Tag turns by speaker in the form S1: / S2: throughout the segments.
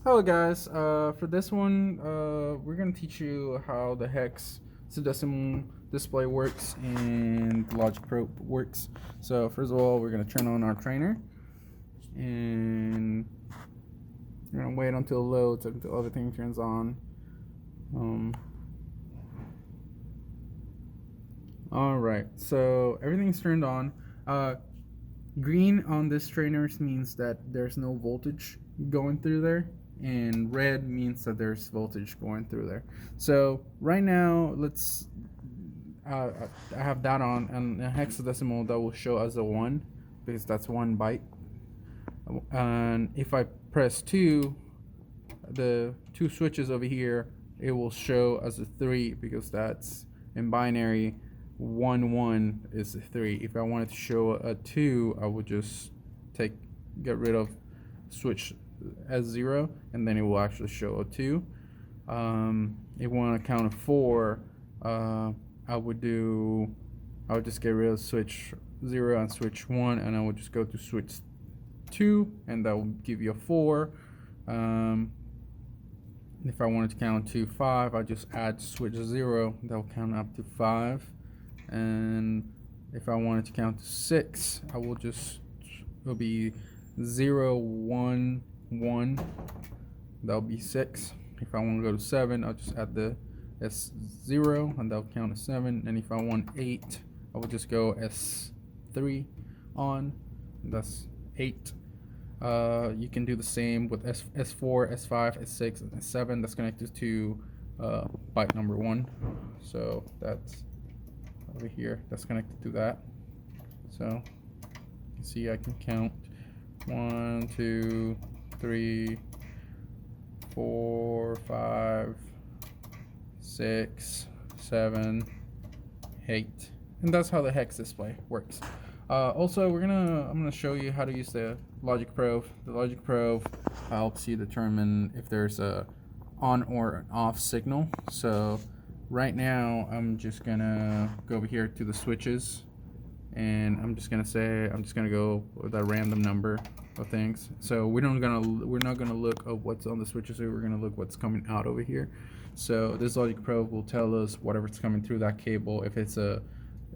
S1: Hello guys, for this one, we're going to teach you how the hexadecimal display works and the logic probe works. So first of all, we're going to turn on our trainer and we're going to wait until it loads, until everything turns on. Alright, so everything's turned on. Green on this trainer means that there's no voltage going through there, and red means that there's voltage going through there. So right now, let's I have that on, and a hexadecimal that will show as a 1 because that's 1 byte. And if I press 2, the 2 switches over here, it will show as a 3 because that's in binary. 1 is a 3. If I wanted to show a 2, I would just get rid of switch as 0, and then it will actually show a 2. If I want to count a 4, I would just get rid of switch 0 and switch 1, and I would just go to switch 2, and that will give you a 4. If I wanted to count to 5, I just add switch 0, that will count up to 5. And if I wanted to count to 6, it'll be 0, 1, 1, that'll be 6. If I want to go to 7, I'll just add the S0, and that'll count as 7. And if I want 8, I will just go S3 on, that's 8. You can do the same with S4, S5, S6, and S7. That's connected to byte number 1. So that's over here, that's connected to that. So you can see I can count 1, 2, 3, 4, 5, 6, 7, 8, and that's how the hex display works. Also, I'm gonna show you how to use the logic probe. The logic probe helps you determine if there's a on or an off signal. So right now, I'm just gonna go over here to the switches, and I'm just gonna go with a random number of things. So we're not gonna look at what's on the switches. We're gonna look what's coming out over here. So this logic probe will tell us whatever's coming through that cable, if it's a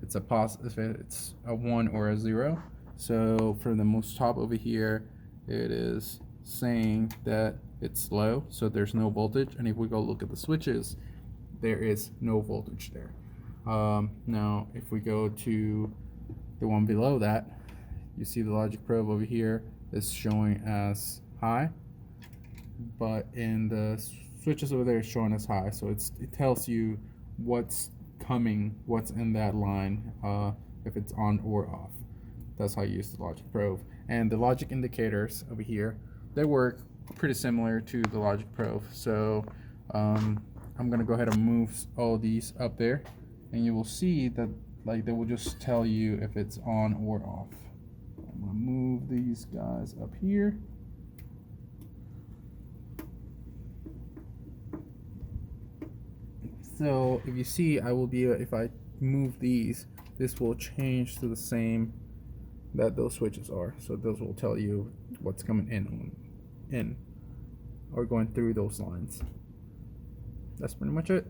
S1: 1 or a 0. So for the most top over here, it is saying that it's low, so there's no voltage. And if we go look at the switches, there is no voltage there. Now if we go to the one below that, you see the logic probe over here is showing as high, but in the switches over there is showing as high. So it tells you what's coming, what's in that line, if it's on or off. That's how you use the logic probe. And the logic indicators over here, they work pretty similar to the logic probe. So I'm gonna go ahead and move all these up there, and you will see that they will just tell you if it's on or off. I'm gonna move these guys up here. So if you see, if I move these, this will change to the same that those switches are. So those will tell you what's coming in or going through those lines. That's pretty much it.